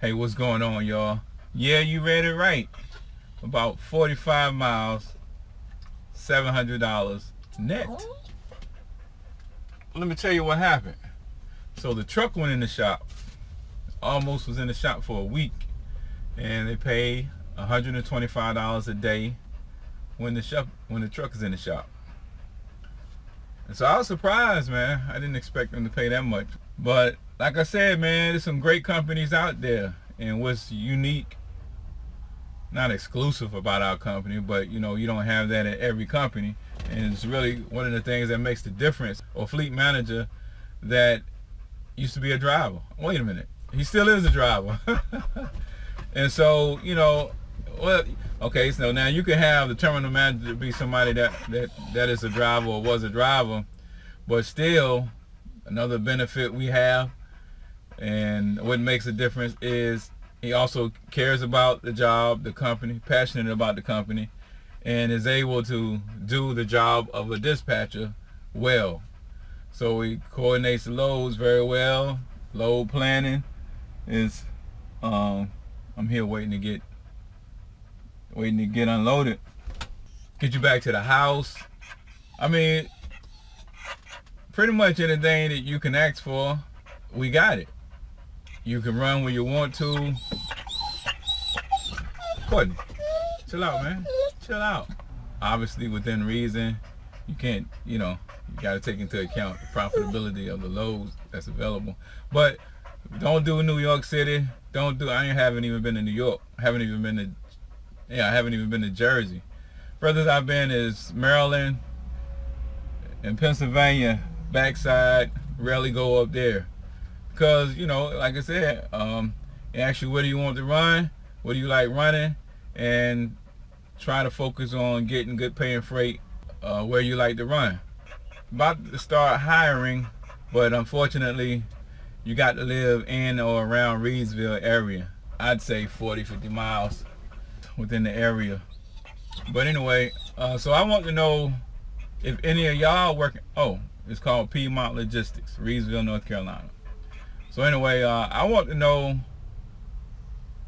Hey, what's going on, y'all? Yeah, you read it right. About 45 miles, $700 net. Let me tell you what happened. So the truck went in the shop. Almost was in the shop for a week. And they pay $125 a day when the truck is in the shop. And so I was surprised, man. I didn't expect them to pay that much. But like I said, man, there's some great companies out there. And what's unique, not exclusive about our company, but you know, you don't have that at every company. And it's really one of the things that makes the difference. A fleet manager that used to be a driver. Wait a minute. He still is a driver. And so, you know, well, okay, so now you can have the terminal manager to be somebody that is a driver or was a driver, but still another benefit we have, and what makes a difference is he also cares about the job, the company, passionate about the company, and is able to do the job of a dispatcher well. So he coordinates the loads very well. Load planning is I'm here waiting to get unloaded, get you back to the house. I mean, pretty much anything that you can ask for, we got it. You can run when you want to. Courtney, chill out, man. Chill out. Obviously, within reason. You can't, you know, you got to take into account the profitability of the loads that's available. But don't do New York City. I haven't even been to New York. I haven't even been to Jersey. Furthest I've been is Maryland and Pennsylvania, backside. Rarely go up there. Because, you know, like I said, they ask you, what do you want to run? What do you like running? And try to focus on getting good paying freight where you like to run. About to start hiring, but unfortunately, you got to live in or around Reedsville area. I'd say 40-50 miles within the area. But anyway, so I want to know if any of y'all working. Oh, it's called Piedmont Logistics, Reedsville, North Carolina. So anyway, I want to know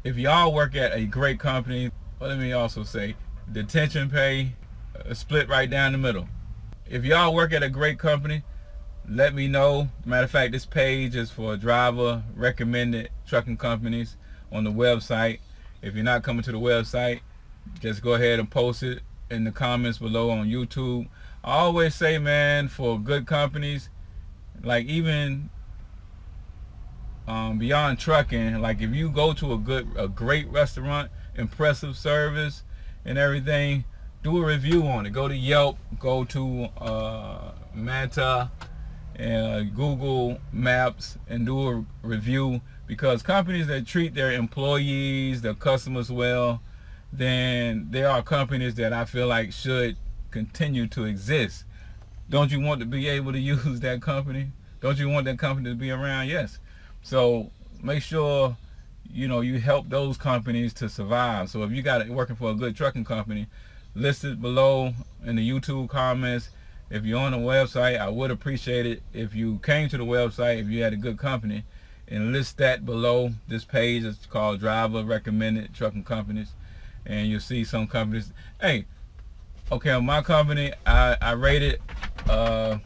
if y'all work at a great company. Well, let me also say, detention pay split right down the middle. If y'all work at a great company, let me know. Matter of fact, this page is for driver recommended trucking companies on the website. If you're not coming to the website, just go ahead and post it in the comments below on YouTube. I always say, man, for good companies, like even beyond trucking, like if you go to a great restaurant, impressive service and everything, do a review on it. Go to Yelp, go to Meta and Google Maps and do a review, because companies that treat their employees, their customers well, then there are companies that I feel like should continue to exist. Don't you want to be able to use that company? Don't you want that company to be around? Yes. So make sure, you know, you help those companies to survive. So if you got it working for a good trucking company, list it below in the YouTube comments. If you're on the website, I would appreciate it if you came to the website, if you had a good company, and list that below. This page is called Driver Recommended Trucking Companies, and you'll see some companies. Hey, okay, on my company, I rated 8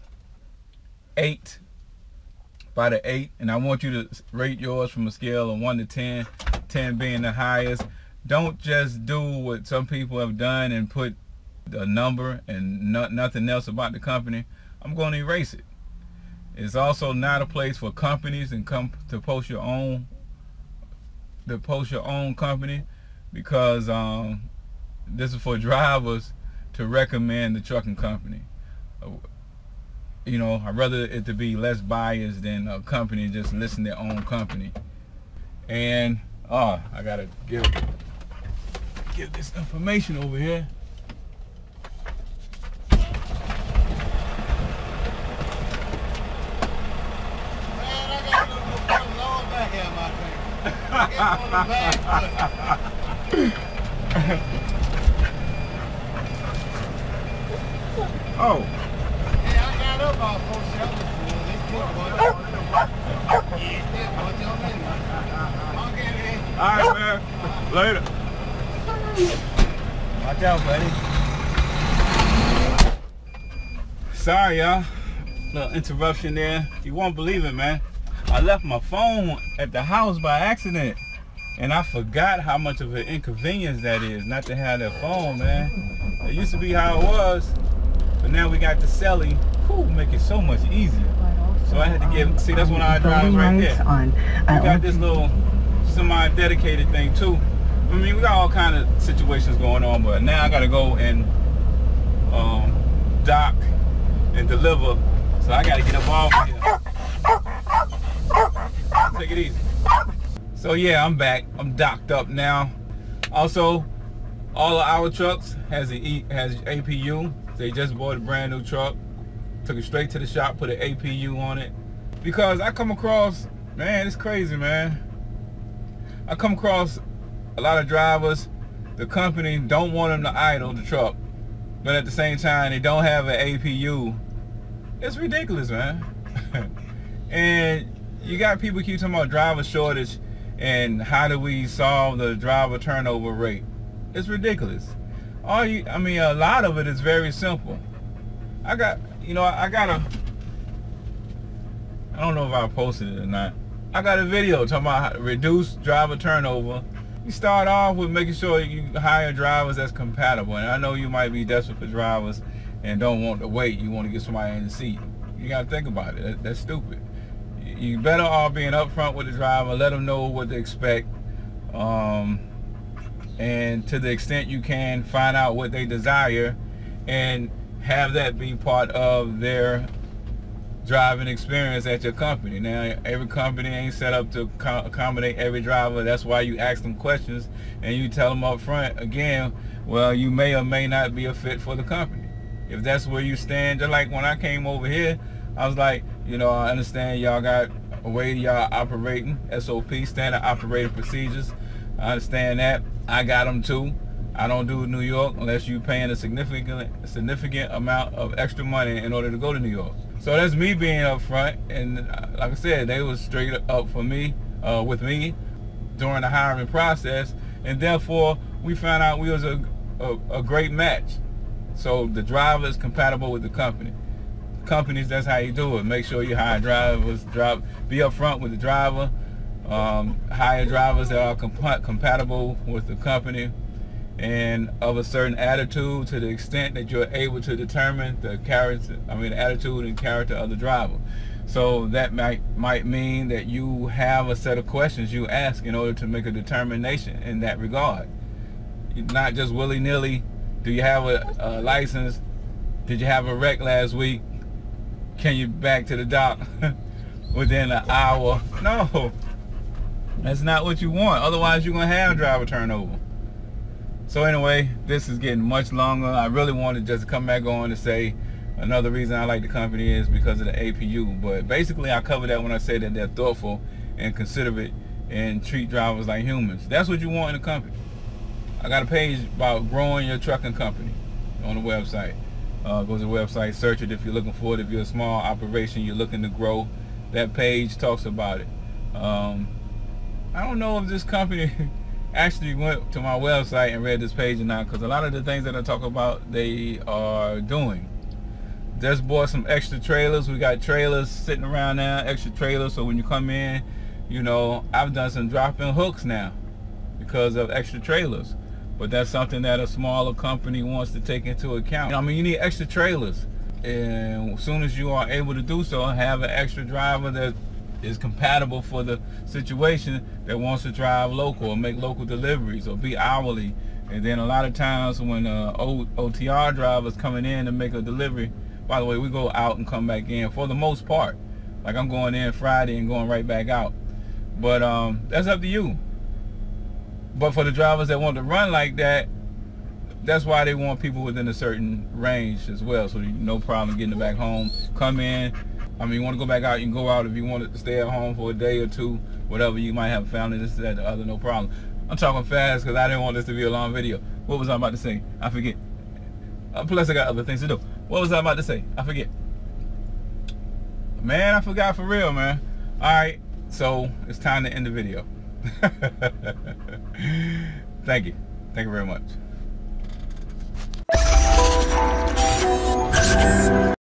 by the 8, and I want you to rate yours from a scale of 1 to 10, 10 being the highest. Don't just do what some people have done and put a number and nothing else about the company. I'm going to erase it. It's also not a place for companies and to post your own company, because this is for drivers to recommend the trucking company. You know, I'd rather it to be less biased than a company just listing their own company. And I gotta give this information over here. Oh. Yeah, I got up off 4 shelters. They took one. Yeah, they took one. I'm getting All right, man. Later. Watch out, buddy. Sorry, y'all. Little interruption there. You won't believe it, man. I left my phone at the house by accident. And I forgot how much of an inconvenience that is not to have that phone, man. It used to be how it was. But now we got the celly. Whew, make it so much easier. So I had to get, see, that's one of our drives right there. We got this little semi-dedicated thing too. I mean, we got all kind of situations going on, but now I gotta go and dock and deliver. So I gotta get up off here. Take it easy. So yeah, I'm back. I'm docked up now. Also, all of our trucks has APU. They just bought a brand new truck. Took it straight to the shop, put an APU on it. Because I come across, man, it's crazy, man. I come across a lot of drivers, the company don't want them to idle the truck, but at the same time, they don't have an APU. It's ridiculous, man. And you got people keep talking about driver shortage and how do we solve the driver turnover rate. It's ridiculous. I mean, a lot of it is very simple. I don't know if I posted it or not. I got a video talking about how to reduce driver turnover. You start off with making sure you hire drivers that's compatible. And I know you might be desperate for drivers and don't want to wait. You want to get somebody in the seat. You got to think about it. That's stupid. You better off being upfront with the driver. Let them know what to expect. And to the extent you can, find out what they desire and have that be part of their driving experience at your company. Now, every company ain't set up to accommodate every driver. That's why you ask them questions and you tell them up front, again, well, you may or may not be a fit for the company. If that's where you stand, just like when I came over here, I was like, you know, I understand y'all got a way y'all operating, SOP, standard operating procedures. I understand that. I got them too. I don't do New York unless you're paying a significant amount of extra money in order to go to New York. So that's me being up front, and like I said, they was straight up for me, with me during the hiring process, and therefore we found out we was a great match. So the driver is compatible with the company. Companies, that's how you do it. Make sure you hire drivers, be up front with the driver, hire drivers that are compatible with the company and of a certain attitude to the extent that you're able to determine the attitude and character of the driver. So that might mean that you have a set of questions you ask in order to make a determination in that regard. Not just willy-nilly, do you have a license? Did you have a wreck last week? Can you back to the dock within an hour? No, that's not what you want. Otherwise, you're going to have driver turnover. So anyway, this is getting much longer. I really wanted just to come back on to say another reason I like the company is because of the APU. But basically, I covered that when I say that they're thoughtful and considerate and treat drivers like humans. That's what you want in a company. I got a page about growing your trucking company on the website. Go to the website, search it if you're looking for it. If you're a small operation, you're looking to grow, that page talks about it. I don't know if this company actually went to my website and read this page or not, because a lot of the things that I talk about, they are doing. Just bought some extra trailers. We got trailers sitting around now, extra trailers, so when you come in, you know, I've done some drop-in hooks now because of extra trailers. But that's something that a smaller company wants to take into account. I mean, you need extra trailers, and as soon as you are able to do so, have an extra driver that is compatible for the situation, that wants to drive local or make local deliveries or be hourly. And then a lot of times when OTR drivers coming in to make a delivery, by the way, we go out and come back in for the most part. Like I'm going in Friday and going right back out. But that's up to you. But for the drivers that want to run like that, that's why they want people within a certain range as well. So no problem getting it back home. Come in. I mean, you want to go back out, you can go out. If you want to stay at home for a day or two, whatever, you might have a family, this, that, the other, no problem. I'm talking fast because I didn't want this to be a long video. What was I about to say? I forget. Plus, I got other things to do. What was I about to say? I forget. Man, I forgot for real, man. All right, so it's time to end the video. Thank you. Thank you very much.